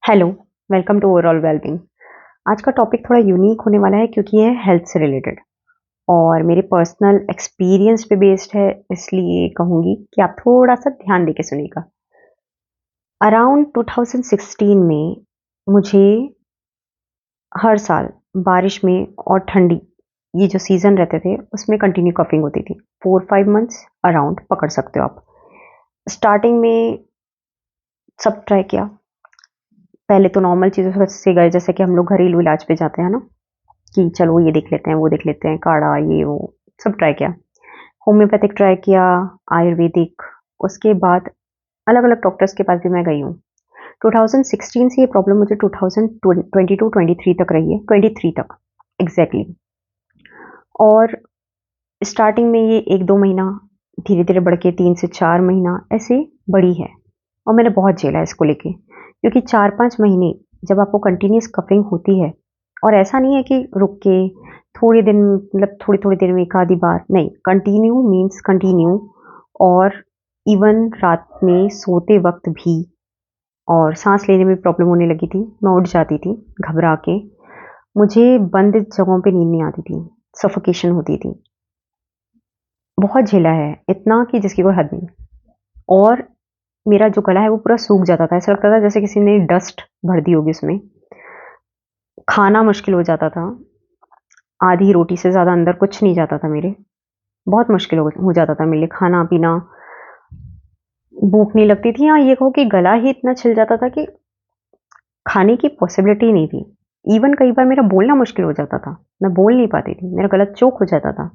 Hello, welcome to overall wellbeing. आज का topic थोड़ा यूनिक होने वाला है क्योंकि ये हेल्थ से रिलेटेड और मेरे पर्सनल एक्सपीरियंस पे बेस्ड है, इसलिए कहूँगी कि आप थोड़ा सा ध्यान देके सुनिएगा। अराउंड 2016 में मुझे हर साल बारिश में और ठंडी, ये जो सीज़न रहते थे उसमें कंटिन्यू कफिंग होती थी। 4-5 मंथ्स अराउंड पकड़ सकते हो आप। स्टार्टिंग में सब ट्राई किया। पहले तो नॉर्मल चीज़ों से गए, जैसे कि हम लोग घरेलू इलाज पे जाते हैं ना, कि चलो ये देख लेते हैं, वो देख लेते हैं, काढ़ा ये वो सब ट्राई किया। होम्योपैथिक ट्राई किया, आयुर्वेदिक, उसके बाद अलग-अलग डॉक्टर्स के पास भी मैं गई हूँ। 2016 से ये प्रॉब्लम मुझे 2022-23 तक रही है, 23 तक एग्ज़ैक्टली। और स्टार्टिंग में ये 1-2 महीना, धीरे-धीरे बढ़ के 3 से 4 महीना ऐसे बढ़ी है और मैंने बहुत झेला है इसको लेके। क्योंकि 4-5 महीने जब आपको कंटिन्यूअस कफिंग होती है और ऐसा नहीं है कि रुक के थोड़े दिन, मतलब थोड़ी-थोड़ी देर में एक आधी बार, नहीं, कंटिन्यू मीन्स कंटिन्यू। और इवन रात में सोते वक़्त भी, और साँस लेने में प्रॉब्लम होने लगी थी, मैं उठ जाती थी घबरा के। मुझे बंद जगहों पे नींद नहीं आती थी, सफोकेशन होती थी। बहुत झेला है, इतना कि जिसकी कोई हद नहीं। और मेरा जो गला है वो पूरा सूख जाता था, ऐसा लगता था जैसे किसी ने डस्ट भर दी होगी उसमें। खाना मुश्किल हो जाता था, आधी रोटी से ज़्यादा अंदर कुछ नहीं जाता था मेरे। बहुत मुश्किल हो जाता था मेरे लिए खाना-पीना, भूख नहीं लगती थी, या ये कहो कि गला ही इतना छिल जाता था कि खाने की पॉसिबिलिटी नहीं थी। इवन कई बार मेरा बोलना मुश्किल हो जाता था, मैं बोल नहीं पाती थी, मेरा गला चोक हो जाता था।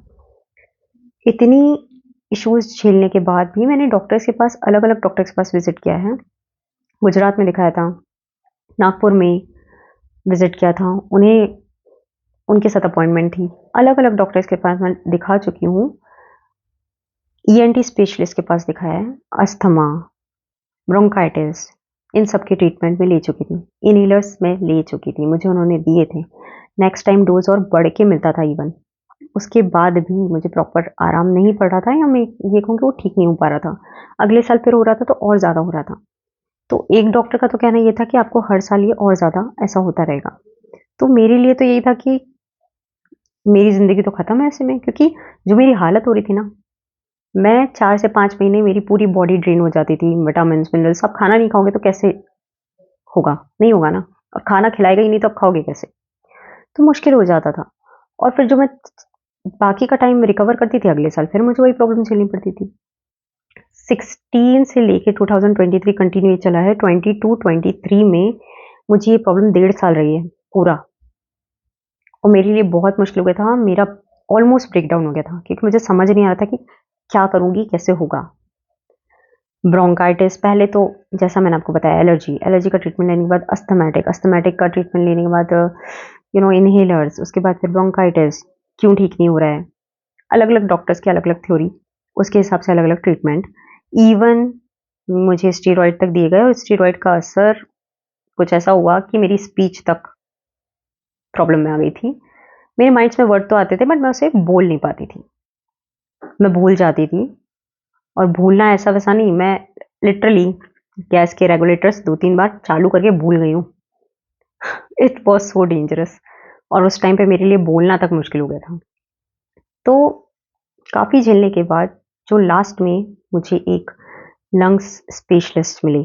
इतनी इश्यूज़ झेलने के बाद भी मैंने डॉक्टर्स के पास, अलग-अलग डॉक्टर्स के पास विज़िट किया है। गुजरात में दिखाया था, नागपुर में विज़िट किया था, उन्हें उनके साथ अपॉइंटमेंट थी। अलग-अलग डॉक्टर्स के पास मैं दिखा चुकी हूँ। ईएनटी स्पेशलिस्ट के पास दिखाया है, अस्थमा, ब्रोंकाइटिस, इन सब की ट्रीटमेंट में ले चुकी थी। इनहेलर्स में ले चुकी थी, मुझे उन्होंने दिए थे। नेक्स्ट टाइम डोज़ और बढ़ के मिलता था इवन। उसके बाद भी मुझे प्रॉपर आराम नहीं पड़ रहा था, या मैं ये कहूँ कि वो ठीक नहीं हो पा रहा था। अगले साल फिर हो रहा था तो और ज़्यादा हो रहा था। तो एक डॉक्टर का तो कहना ये था कि आपको हर साल ये और ज़्यादा ऐसा होता रहेगा। तो मेरे लिए तो यही था कि मेरी ज़िंदगी तो ख़त्म है ऐसे में, क्योंकि जो मेरी हालत हो रही थी ना, मैं 4 से 5 महीने मेरी पूरी बॉडी ड्रेन हो जाती थी, विटामिन्स, मिनरल्स। आप खाना नहीं खाओगे तो कैसे होगा? नहीं होगा ना। और खाना खिलाएगा ही नहीं तो आप खाओगे कैसे? तो मुश्किल हो जाता था। और फिर जो मैं बाकी का टाइम रिकवर करती थी, अगले साल फिर मुझे वही प्रॉब्लम झेलनी पड़ती थी। 16 से लेके 2023 कंटिन्यू ये चला है। 22-23 में मुझे ये प्रॉब्लम 1.5 साल रही है पूरा। और मेरे लिए बहुत मुश्किल हो गया था, मेरा ऑलमोस्ट ब्रेकडाउन हो गया था, क्योंकि मुझे समझ नहीं आ रहा था कि क्या करूँगी, कैसे होगा? ब्रोंकाइटिस पहले तो, जैसा मैंने आपको बताया, एलर्जी का ट्रीटमेंट लेने के बाद अस्थमैटिक का ट्रीटमेंट लेने के बाद इन्हेलर्स, उसके बाद फिर ब्रोंकाइटिस, क्यों ठीक नहीं हो रहा है? अलग-अलग डॉक्टर्स की अलग-अलग थ्योरी, उसके हिसाब से अलग-अलग ट्रीटमेंट। इवन मुझे स्टेरॉइड तक दिए गए और स्टेरॉइड का असर कुछ ऐसा हुआ कि मेरी स्पीच तक प्रॉब्लम में आ गई थी। मेरे माइंड्स में वर्ड तो आते थे बट मैं उसे बोल नहीं पाती थी। मैं भूल जाती थी, और भूलना ऐसा वैसा नहीं, मैं लिटरली गैस के रेगुलेटर्स 2-3 बार चालू करके भूल गई हूँ। It was so dangerous. और उस टाइम पे मेरे लिए बोलना तक मुश्किल हो गया था। तो काफ़ी झेलने के बाद जो लास्ट में मुझे एक लंग्स स्पेशलिस्ट मिली,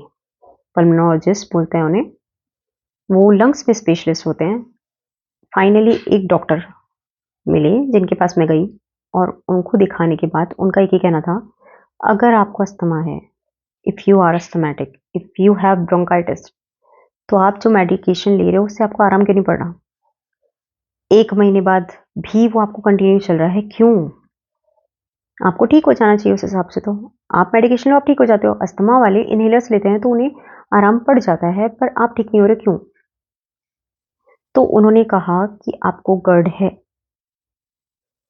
पल्मोनोलॉजिस्ट बोलते हैं उन्हें, वो लंग्स में स्पेशलिस्ट होते हैं। फाइनली एक डॉक्टर मिले जिनके पास मैं गई, और उनको दिखाने के बाद उनका एक ही कहना था, अगर आपको अस्थमा है, if you are asthmatic, if you have bronchitis, तो आप जो मेडिकेशन ले रहे हो उससे आपको आराम क्यों नहीं पड़ रहा? 1 महीने बाद भी वो आपको कंटिन्यू चल रहा है, क्यों? आपको ठीक हो जाना चाहिए उस हिसाब से तो। आप मेडिकेशन लो, आप ठीक हो जाते हो। अस्थमा वाले इन्हेलर्स लेते हैं तो उन्हें आराम पड़ जाता है, पर आप ठीक नहीं हो रहे, क्यों? तो उन्होंने कहा कि आपको GERD है।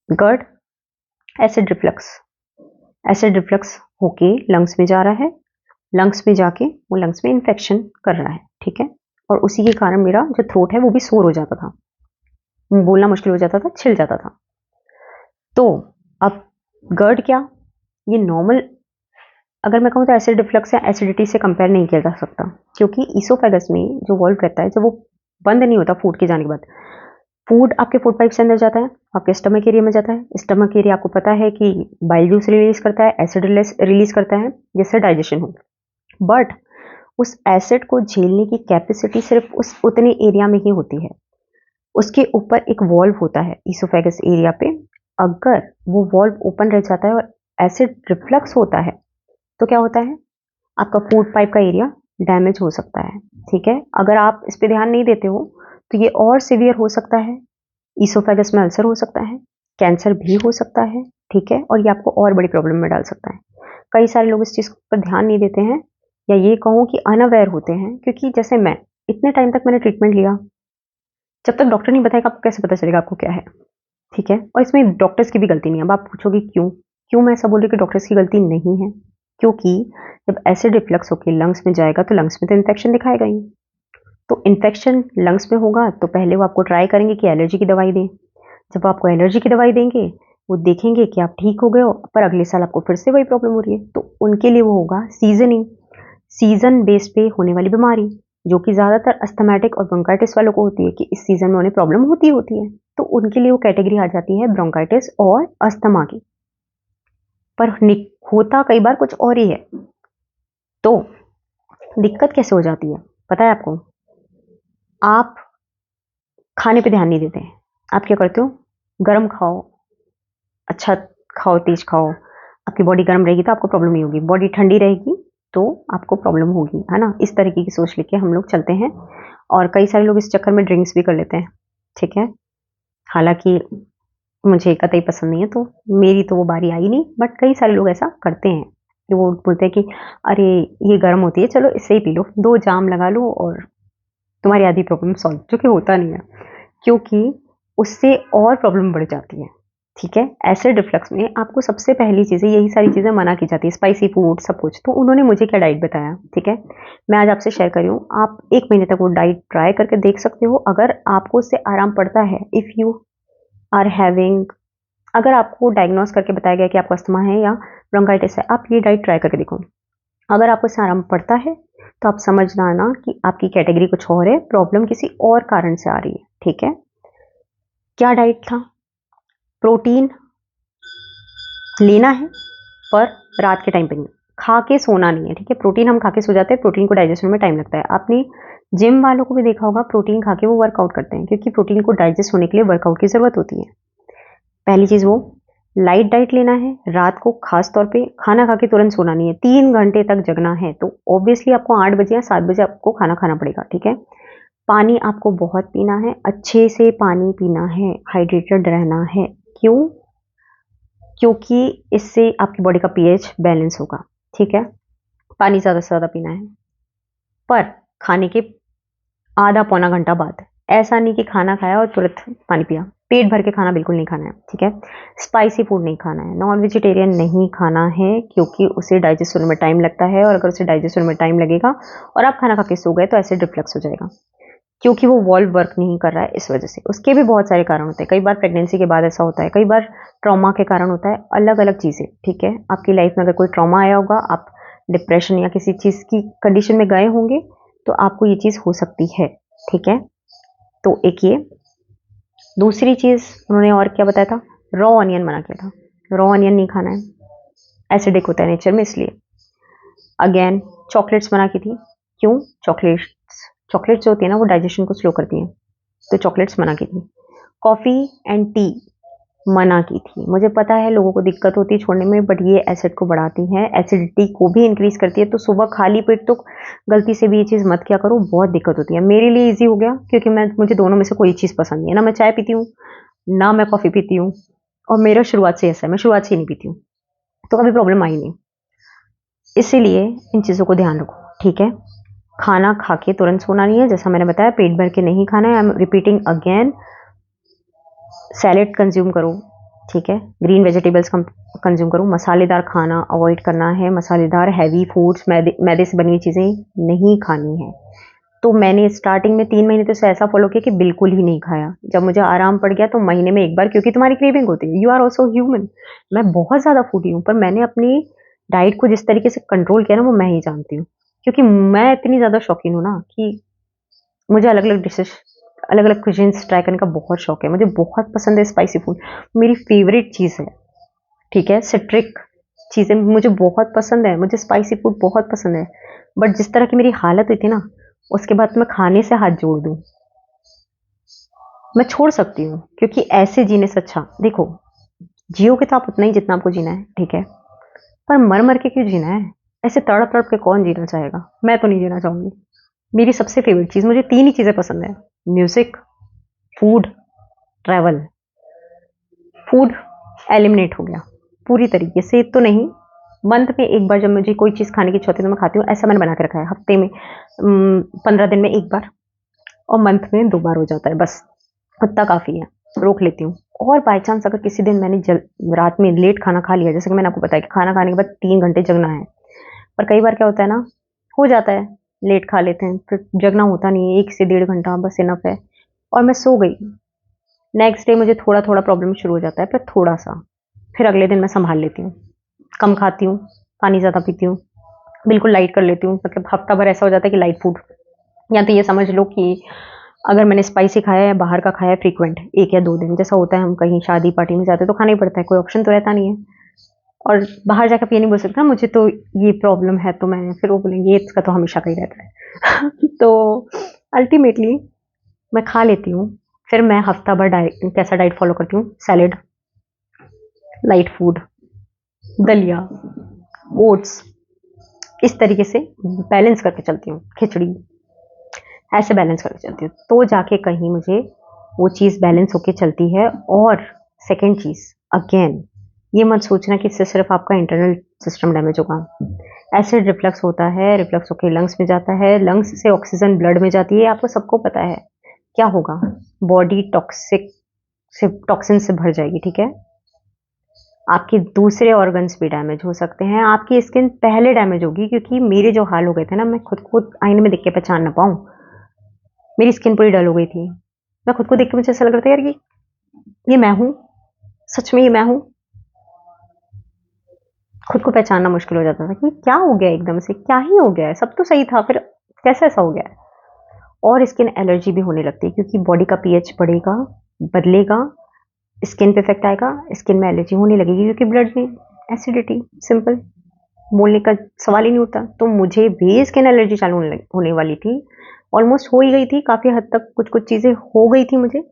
GERD, acid reflux. Acid reflux होके लंग्स में जा रहा है, लंग्स में जाके वो लंग्स में इन्फेक्शन कर रहा है, ठीक है? और उसी के कारण मेरा जो थ्रोट है वो भी सोर हो जाता था, बोलना मुश्किल हो जाता था, छिल जाता था। तो अब GERD क्या, ये नॉर्मल अगर मैं कहूँ तो एसिड रिफ्लक्स या एसिडिटी से कंपेयर नहीं किया जा सकता, क्योंकि ईसोफेगस में जो वॉल्व रहता है जब वो बंद नहीं होता फूड के जाने के बाद, फूड आपके फूड पाइप से अंदर जाता है, आपके स्टमक एरिया में जाता है। स्टमक एरिया आपको पता है कि बाइल जूस रिलीज करता है, एसिड रिलीज करता है जिससे डाइजेशन हो। बट उस एसिड को झेलने की कैपेसिटी सिर्फ उस उतने एरिया में ही होती है। उसके ऊपर एक वॉल्व होता है ईसोफेगस एरिया पे। अगर वो वॉल्व ओपन रह जाता है और एसिड रिफ्लक्स होता है तो क्या होता है, आपका फूड पाइप का एरिया डैमेज हो सकता है। ठीक है, अगर आप इस पे ध्यान नहीं देते हो तो ये और सिवियर हो सकता है। ईसोफेगस में अल्सर हो सकता है, कैंसर भी हो सकता है। ठीक है, और ये आपको और बड़ी प्रॉब्लम में डाल सकता है। कई सारे लोग इस चीज़ पर ध्यान नहीं देते हैं, या ये कहूँ कि अनअवेयर होते हैं, क्योंकि जैसे मैं इतने टाइम तक मैंने ट्रीटमेंट लिया, जब तक डॉक्टर नहीं बताएगा आपको कैसे पता चलेगा आपको क्या है। ठीक है, और इसमें डॉक्टर्स की भी गलती नहीं है। अब आप पूछोगे क्यों क्यों मैं ऐसा बोल रही कि डॉक्टर्स की गलती नहीं है, क्योंकि जब एसिड रिफ्लक्स होकर लंग्स में जाएगा तो लंग्स में तो इन्फेक्शन दिखाएगा ही। तो इन्फेक्शन लंग्स में होगा तो पहले वो आपको ट्राई करेंगे कि एलर्जी की दवाई दें। जब वो आपको एलर्जी की दवाई देंगे, वो देखेंगे कि आप ठीक हो गए हो, पर अगले साल आपको फिर से वही प्रॉब्लम हो रही है, तो उनके लिए वो होगा सीजनिंग, सीजन बेस पे होने वाली बीमारी, जो कि ज़्यादातर अस्थमैटिक और ब्रोंकाइटिस वालों को होती है कि इस सीजन में उन्हें प्रॉब्लम होती है। तो उनके लिए वो कैटेगरी आ जाती है ब्रोंकाइटिस और अस्थमा की। पर होता कई बार कुछ और ही है। तो दिक्कत कैसे हो जाती है पता है आपको? आप खाने पे ध्यान नहीं देते हैं। आप क्या करते हो, गरम खाओ, अच्छा खाओ, तेज खाओ, आपकी बॉडी गर्म रहेगी तो आपको प्रॉब्लम नहीं होगी, बॉडी ठंडी रहेगी तो आपको प्रॉब्लम होगी, है ना। इस तरीके की सोच लेके हम लोग चलते हैं, और कई सारे लोग इस चक्कर में ड्रिंक्स भी कर लेते हैं। ठीक है, हालांकि मुझे कतई पसंद नहीं है, तो मेरी तो वो बारी आई नहीं, बट कई सारे लोग ऐसा करते हैं कि वो बोलते हैं कि अरे ये गर्म होती है, चलो इससे ही पी लो, 2 जाम लगा लो और तुम्हारी आधी प्रॉब्लम सॉल्व, जो कि होता नहीं है, क्योंकि उससे और प्रॉब्लम बढ़ जाती है। ठीक है, एसिड रिफ्लक्स में आपको सबसे पहली चीज़ें, यही सारी चीज़ें मना की जाती है, स्पाइसी फूड सब कुछ। तो उन्होंने मुझे क्या डाइट बताया, ठीक है, मैं आज आपसे शेयर कर रही हूँ। आप 1 महीने तक वो डाइट ट्राई करके देख सकते हो। अगर आपको उससे आराम पड़ता है, इफ़ यू आर हैविंग, अगर आपको डायग्नोस करके बताया गया कि आपको अस्थमा है या ब्रोंकाइटिस है, आप ये डाइट ट्राई करके देखो। अगर आपको इससे आराम पड़ता है तो आप समझ लाना कि आपकी कैटेगरी कुछ और है, प्रॉब्लम किसी और कारण से आ रही है। ठीक है, क्या डाइट था? प्रोटीन लेना है, पर रात के टाइम पे नहीं, खा के सोना नहीं है। ठीक है, प्रोटीन हम खा के सो जाते हैं, प्रोटीन को डाइजेशन में टाइम लगता है। आपने जिम वालों को भी देखा होगा, प्रोटीन खा के वो वर्कआउट करते हैं, क्योंकि प्रोटीन को डाइजेस्ट होने के लिए वर्कआउट की ज़रूरत होती है। पहली चीज़ वो लाइट डाइट लेना है, रात को खास तौर पे खाना खा के तुरंत सोना नहीं है, 3 घंटे तक जगना है, तो ऑब्वियसली आपको 8 बजे या 7 बजे आपको खाना खाना पड़ेगा। ठीक है, पानी आपको बहुत पीना है, अच्छे से पानी पीना है, हाइड्रेटेड रहना है। क्यों? क्योंकि इससे आपकी बॉडी का पीएच बैलेंस होगा। ठीक है, पानी ज़्यादा से ज़्यादा पीना है, पर खाने के आधा पौना घंटा बाद। ऐसा नहीं कि खाना खाया और तुरंत पानी पिया। पेट भर के खाना बिल्कुल नहीं खाना है। ठीक है, स्पाइसी फूड नहीं खाना है, नॉन वेजिटेरियन नहीं खाना है, क्योंकि उसे डाइजेस्ट होने में टाइम लगता है, और अगर उसे डाइजेस्ट होने में टाइम लगेगा और आप खाना खा के सो गए तो एसिड रिफ्लक्स हो जाएगा, क्योंकि वो वॉल्व वर्क नहीं कर रहा है इस वजह से। उसके भी बहुत सारे कारण होते हैं, कई बार प्रेगनेंसी के बाद ऐसा होता है, कई बार ट्रॉमा के कारण होता है, अलग अलग चीज़ें। ठीक है, आपकी लाइफ में अगर कोई ट्रॉमा आया होगा, आप डिप्रेशन या किसी चीज़ की कंडीशन में गए होंगे, तो आपको ये चीज़ हो सकती है। ठीक है, तो एक ये। दूसरी चीज़ उन्होंने और क्या बताया था, रॉ ऑनियन मना किया था। रॉ ऑनियन नहीं खाना है, एसिडिक होता है नेचर में, इसलिए। अगेन चॉकलेट्स मना की थी। क्यों? चॉकलेट्स चॉकलेट्स जो होती है ना, वो डाइजेशन को स्लो करती हैं, तो चॉकलेट्स मना की थी। कॉफ़ी एंड टी मना की थी। मुझे पता है लोगों को दिक्कत होती है छोड़ने में, बट ये एसिड को बढ़ाती है, एसिडिटी को भी इंक्रीज करती है। तो सुबह खाली पेट तो गलती से भी ये चीज़ मत क्या करो, बहुत दिक्कत होती है। मेरे लिए ईजी हो गया, क्योंकि मुझे दोनों में से कोई चीज़ पसंद नहीं है, ना मैं चाय पीती हूँ, ना मैं कॉफ़ी पीती हूँ, और मेरा शुरुआत से ऐसा है, मैं शुरुआत से ही नहीं पीती हूँ, तो कभी प्रॉब्लम आई नहीं। इसीलिए इन चीज़ों को ध्यान रखो। ठीक है, खाना खा के तुरंत सोना नहीं है, जैसा मैंने बताया, पेट भर के नहीं खाना है। I am repeating again, salad consume करो। ठीक है, ग्रीन वेजिटेबल्स कंज्यूम करो। मसालेदार खाना अवॉइड करना है, मसालेदार हैवी फूड्स, मैदे से बनी हुई चीज़ें नहीं खानी है। तो मैंने स्टार्टिंग में 3 महीने तो इसे ऐसा फॉलो किया कि बिल्कुल ही नहीं खाया। जब मुझे आराम पड़ गया तो महीने में 1 बार, क्योंकि तुम्हारी क्रेविंग होती है, यू आर ऑल्सो ह्यूमन। मैं बहुत ज़्यादा फूडी हूँ, पर मैंने अपनी डाइट को जिस तरीके से कंट्रोल किया ना वो मैं ही जानती हूँ, क्योंकि मैं इतनी ज़्यादा शौकीन हूँ ना कि मुझे अलग-अलग डिशेज़, अलग-अलग कुज़ीन्स ट्राई करने का बहुत शौक है। मुझे बहुत पसंद है स्पाइसी फूड, मेरी फ़ेवरेट चीज़ है, ठीक है? सिट्रिक चीज़ें मुझे बहुत पसंद है, मुझे स्पाइसी फूड बहुत पसंद है। बट जिस तरह की मेरी हालत हुई थी ना, उसके बाद तो मैं खाने से हाथ जोड़ दूँ। मैं छोड़ सकती हूँ, क्योंकि ऐसे जीने से अच्छा देखो, जियोगे तो आप उतना ही जितना आपको जीना है, ठीक है? पर मर-मर के क्यों जीना है? ऐसे तड़प-तड़प के कौन जीना चाहेगा? मैं तो नहीं जीना चाहूँगी। मेरी सबसे फ़ेवरेट चीज़, मुझे 3 ही चीज़ें पसंद हैं, music, food, travel. Food eliminate हो गया, पूरी तरीके से तो नहीं, मंथ में 1 बार जब मुझे कोई चीज़ खाने की इच्छा होती है तो मैं खाती हूँ, ऐसा मैंने बना के रखा है। हफ़्ते में 15 दिन में 1 बार और मंथ में 2 बार हो जाता है बस, उतना काफ़ी है, रोक लेती हूँ। और बाय चांस अगर किसी दिन मैंने रात में लेट खाना खा लिया, जैसे कि मैंने आपको बताया कि खाना खाने के बाद 3 घंटे जगना है, पर कई बार क्या होता है ना, हो जाता है, लेट खा लेते हैं, फिर जगना होता नहीं है, 1 से डेढ़ घंटा बस इनफ है और मैं सो गई। नेक्स्ट डे मुझे थोड़ा-थोड़ा प्रॉब्लम शुरू हो जाता है, पर थोड़ा-सा, फिर अगले दिन मैं सँभाल लेती हूँ। कम खाती हूँ, पानी ज़्यादा पीती हूँ, बिल्कुल लाइट कर लेती हूँ, मतलब हफ्ता भर ऐसा हो जाता है कि लाइट फूड, या तो ये समझ लो कि अगर मैंने स्पाइसी खाया है, बाहर का खाया है फ्रीक्वेंट 1 या 2 दिन, जैसा होता है हम कहीं शादी पार्टी में जाते हैं तो खाना ही पड़ता है, कोई ऑप्शन तो रहता नहीं है। और बाहर जाकर आप ये नहीं बोल सकते ना मुझे तो ये प्रॉब्लम है, तो मैं फिर वो बोलेंगे ये इसका तो हमेशा का ही रहता है। तो अल्टीमेटली मैं खा लेती हूँ, फिर मैं हफ्ता भर डाइट, कैसा डाइट फॉलो करती हूँ, सैलेड, लाइट फूड, दलिया, ओट्स, इस तरीके से बैलेंस करके चलती हूँ, खिचड़ी, ऐसे बैलेंस करके चलती हूँ, तो जाके कहीं मुझे वो चीज़ बैलेंस होके चलती है। और सेकंड चीज़, अगेन ये मत सोचना कि इससे सिर्फ आपका इंटरनल सिस्टम डैमेज होगा। एसिड रिफ्लक्स होता है, रिफ्लक्स होके लंग्स में जाता है, लंग्स से ऑक्सीजन ब्लड में जाती है, आपको सबको पता है। क्या होगा? बॉडी टॉक्सिक से, टॉक्सिन से भर जाएगी, ठीक है? आपके दूसरे ऑर्गन्स भी डैमेज हो सकते हैं, आपकी स्किन पहले डैमेज होगी, क्योंकि मेरे जो हाल हो गए थे ना, मैं खुद को आईने में देख के पहचान ना पाऊँ, मेरी स्किन पूरी डल हो गई थी। मैं खुद को देख के मुझे ऐसा लग रहा था यार ये मैं हूँ? सच में ये मैं हूँ? खुद को पहचानना मुश्किल हो जाता था कि क्या हो गया एकदम से, क्या ही हो गया है? सब तो सही था, फिर कैसे ऐसा हो गया है? और स्किन एलर्जी भी होने लगती है, क्योंकि बॉडी का पीएच बढ़ेगा, बदलेगा, स्किन पे इफेक्ट आएगा, स्किन में एलर्जी होने लगेगी, क्योंकि ब्लड में एसिडिटी, सिंपल, बोलने का सवाल ही नहीं उठता। तो मुझे भी स्किन एलर्जी चालू होने वाली थी, ऑलमोस्ट हो ही गई थी, काफ़ी हद तक कुछ-कुछ चीज़ें हो गई थी मुझे,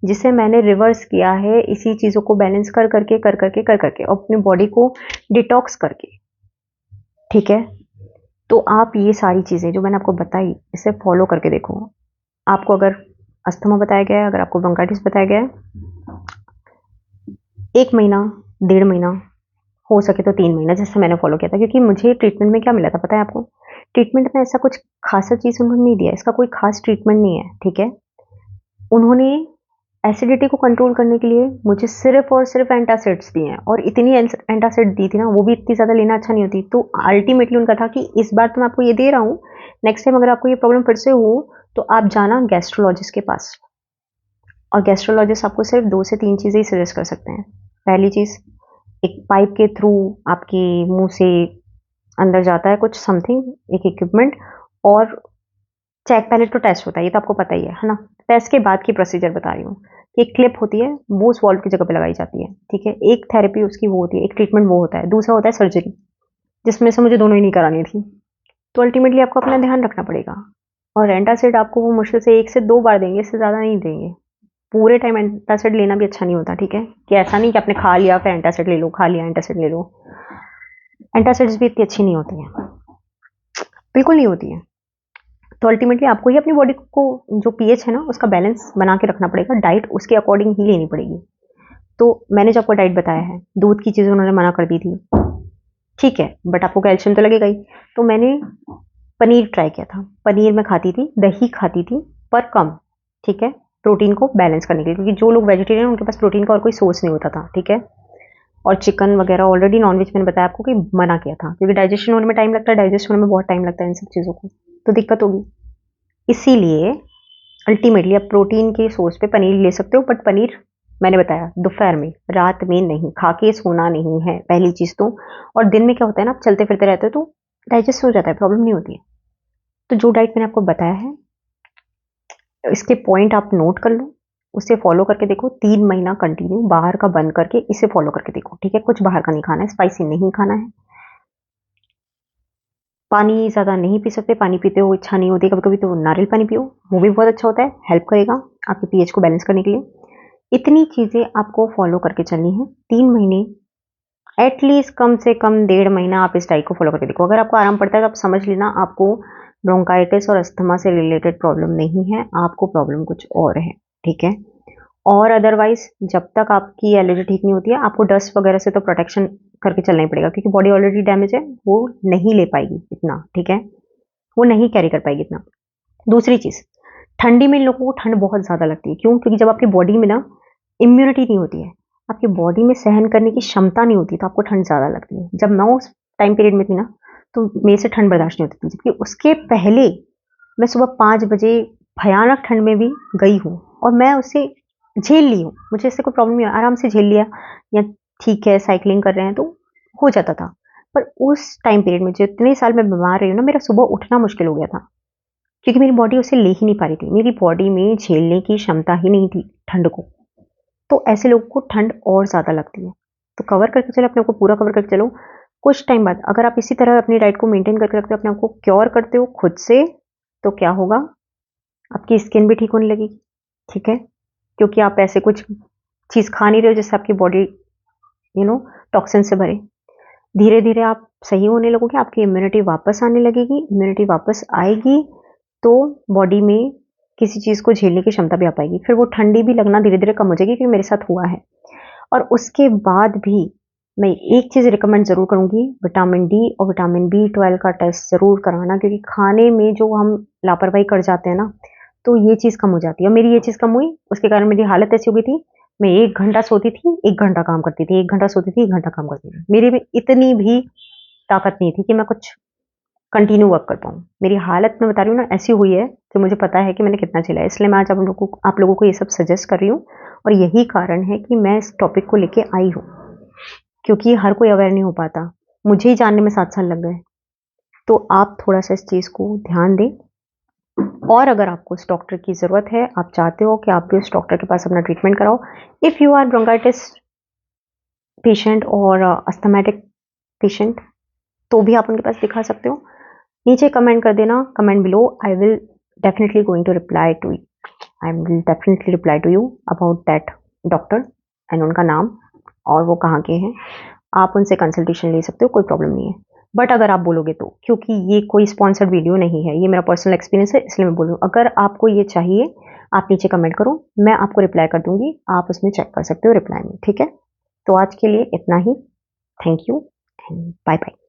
जिसे मैंने रिवर्स किया है इसी चीज़ों को बैलेंस कर करके और अपनी बॉडी को डिटॉक्स करके, ठीक है? तो आप ये सारी चीज़ें जो मैंने आपको बताई, इसे फॉलो करके देखो। आपको अगर अस्थमा बताया गया है, अगर आपको ब्रोंकाइटिस बताया गया है, 1 महीना, डेढ़ महीना, हो सके तो 3 महीना, जैसे मैंने फॉलो किया था, क्योंकि मुझे ट्रीटमेंट में क्या मिला था पता है आपको? ट्रीटमेंट में ऐसा कुछ ख़ासा चीज़ उन्होंने नहीं दिया, इसका कोई ख़ास ट्रीटमेंट नहीं है, ठीक है? उन्होंने एसिडिटी को कंट्रोल करने के लिए मुझे सिर्फ़ और सिर्फ़ एंटासिड्स दिए हैं, और इतनी एंटासिड दी थी ना, वो भी इतनी ज़्यादा लेना अच्छा नहीं होती। तो अल्टीमेटली उनका था कि इस बार तो मैं आपको ये दे रहा हूँ, नेक्स्ट टाइम अगर आपको ये प्रॉब्लम फिर से हो, तो आप जाना गैस्ट्रोलॉजिस्ट के पास, और गैस्ट्रोलॉजिस्ट आपको सिर्फ 2 से 3 चीज़ें ही सजेस्ट कर सकते हैं। पहली चीज़, एक पाइप के थ्रू आपके मुँह से अंदर जाता है कुछ समथिंग, एक इक्विपमेंट, और चेक, पहले तो टेस्ट होता है, ये तो आपको पता ही है ना? टेस्ट के बाद की प्रोसीजर बता रही हूँ। एक क्लिप होती है, वो स्वॉल्व की जगह पे लगाई जाती है, ठीक है? एक थेरेपी उसकी वो होती है, एक ट्रीटमेंट वो होता है, दूसरा होता है सर्जरी, जिसमें से मुझे दोनों ही नहीं करानी थी। तो अल्टीमेटली आपको अपना ध्यान रखना पड़ेगा, और एंटासिड आपको वो मुश्किल से 1 से 2 बार देंगे, इससे ज़्यादा नहीं देंगे। पूरे टाइम एंटासिड लेना भी अच्छा नहीं होता, ठीक है? कि ऐसा नहीं कि आपने खा लिया फिर एंटासिड ले लो, खा लिया एंटासिड ले लो। एंटासिड्स भी इतनी अच्छी नहीं होती हैं, बिल्कुल नहीं होती हैं। तो अल्टीमेटली आपको ही अपनी बॉडी को, जो पीएच है ना, उसका बैलेंस बना के रखना पड़ेगा, डाइट उसके अकॉर्डिंग ही लेनी पड़ेगी। तो मैंने जो आपको डाइट बताया है, दूध की चीज़ें उन्होंने मना कर दी थी, ठीक है, बट आपको कैल्शियम तो लगेगा ही। तो मैंने पनीर ट्राई किया था, पनीर मैं खाती थी, दही खाती थी, पर कम, ठीक है, प्रोटीन को बैलेंस करने के लिए, क्योंकि जो लोग वेजिटेरियन हैं उनके पास प्रोटीन का और कोई सोर्स नहीं होता था, ठीक है। और चिकन वगैरह, ऑलरेडी नॉनवेज मैंने बताया आपको कि मना किया था, क्योंकि डाइजेशन होने में टाइम लगता है, डाइजेस्ट होने में बहुत टाइम लगता है इन सब चीज़ों को, तो दिक्कत होगी। इसीलिए अल्टीमेटली आप प्रोटीन के सोर्स पे पनीर ले सकते हो, बट पनीर मैंने बताया दोपहर में, रात में नहीं, खा के सोना नहीं है पहली चीज़ तो। और दिन में क्या होता है ना, आप चलते फिरते रहते हो तो डाइजेस्ट हो जाता है, प्रॉब्लम नहीं होती है। तो जो डाइट मैंने आपको बताया है, इसके पॉइंट आप नोट कर लो, उसे फॉलो करके देखो 3 महीना कंटिन्यू, बाहर का बंद करके इसे फॉलो करके देखो, ठीक है? कुछ बाहर का नहीं खाना है, स्पाइसी नहीं खाना है, पानी ज़्यादा नहीं पी सकते, पानी पीते हो इच्छा नहीं होती कभी-कभी तो नारियल पानी पियो, वो भी बहुत अच्छा होता है, हेल्प करेगा आपके पीएच को बैलेंस करने के लिए। इतनी चीज़ें आपको फॉलो करके चलनी है 3 महीने, एटलीस्ट कम से कम 1.5 महीना आप इस डाइट को फॉलो करके देखो। अगर आपको आराम पड़ता है तो आप समझ लेना आपको ब्रोंकाइटिस और अस्थमा से रिलेटेड प्रॉब्लम नहीं है, आपको प्रॉब्लम कुछ और है, ठीक है? और अदरवाइज़ जब तक आपकी एलर्जी ठीक नहीं होती है, आपको डस्ट वगैरह से तो प्रोटेक्शन करके चलना ही पड़ेगा क्योंकि बॉडी ऑलरेडी डैमेज है, वो नहीं ले पाएगी इतना, ठीक है? वो नहीं कैरी कर पाएगी इतना। दूसरी चीज़, ठंडी में इन लोगों को ठंड बहुत ज़्यादा लगती है, क्यों? क्योंकि जब आपकी बॉडी में ना इम्यूनिटी नहीं होती है, आपकी बॉडी में सहन करने की क्षमता नहीं होती, तो आपको ठंड ज़्यादा लगती है। जब मैं उस टाइम पीरियड में थी ना, तो मेरे से ठंड बर्दाश्त नहीं होती थी, जबकि उसके पहले मैं सुबह 5 बजे भयानक ठंड में भी गई हूँ और मैं उसे झेल ली हूँ। मुझे इससे कोई प्रॉब्लम नहीं है, आराम से झेल लिया, या ठीक है साइक्लिंग कर रहे हैं तो हो जाता था। पर उस टाइम पीरियड में जितने साल मैं बीमार रही हूँ ना, मेरा सुबह उठना मुश्किल हो गया था क्योंकि मेरी बॉडी उसे ले ही नहीं पा रही थी। मेरी बॉडी में झेलने की क्षमता ही नहीं थी ठंड को। तो ऐसे लोगों को ठंड और ज़्यादा लगती है। तो कवर करके चलो, अपने आप को पूरा कवर करके चलो। कुछ टाइम बाद अगर आप इसी तरह अपनी डाइट को मेंटेन करके रखते हो, अपने आप को क्योर करते हो खुद से, तो क्या होगा? आपकी स्किन भी ठीक होने लगेगी, ठीक है? क्योंकि आप ऐसे कुछ चीज़ खा नहीं रहे हो जिससे आपकी बॉडी टॉक्सिन से भरे। धीरे-धीरे आप सही होने लगोगे, आपकी इम्यूनिटी वापस आने लगेगी। इम्यूनिटी वापस आएगी तो बॉडी में किसी चीज़ को झेलने की क्षमता भी आ पाएगी। फिर वो ठंडी भी लगना धीरे-धीरे कम हो जाएगी, क्योंकि मेरे साथ हुआ है। और उसके बाद भी मैं एक चीज़ रिकमेंड ज़रूर करूँगी, विटामिन डी और विटामिन बी12 का टेस्ट ज़रूर करवाना, क्योंकि खाने में जो हम लापरवाही कर जाते हैं ना, तो ये चीज़ कम हो जाती है। और मेरी ये चीज़ कम हुई, उसके कारण मेरी हालत ऐसी हो गई थी, मैं 1 घंटा सोती थी, 1 घंटा काम करती थी, 1 घंटा सोती थी, 1 घंटा काम करती थी। मेरे में इतनी भी ताकत नहीं थी कि मैं कुछ कंटिन्यू वर्क कर पाऊँ। मेरी हालत मैं बता रही हूँ ना, ऐसी हुई है कि मुझे पता है कि मैंने कितना झेला है। इसलिए मैं आज आप लोगों को ये सब सजेस्ट कर रही हूँ, और यही कारण है कि मैं इस टॉपिक को लेके आई हूँ, क्योंकि हर कोई अवेयर नहीं हो पाता। मुझे ही जानने में 7 साल लग गए। तो आप थोड़ा-सा इस चीज़ को ध्यान दें, और अगर आपको उस डॉक्टर की ज़रूरत है, आप चाहते हो कि आप भी उस डॉक्टर के पास अपना ट्रीटमेंट कराओ, if you are bronchitis patient और अस्थमैटिक पेशेंट, तो भी आप उनके पास दिखा सकते हो। नीचे कमेंट कर देना, comment below, I will definitely going to reply to I will definitely reply to you about that doctor and उनका नाम और वो कहाँ के हैं। आप उनसे कंसल्टेशन ले सकते हो, कोई प्रॉब्लम नहीं है। बट अगर आप बोलोगे तो, क्योंकि ये कोई स्पॉन्सर्ड वीडियो नहीं है, ये मेरा पर्सनल एक्सपीरियंस है, इसलिए मैं बोल रही हूँ। अगर आपको ये चाहिए, आप नीचे कमेंट करो, मैं आपको रिप्लाई कर दूंगी, आप उसमें चेक कर सकते हो रिप्लाई में, ठीक है? तो आज के लिए इतना ही। Thank you and bye bye.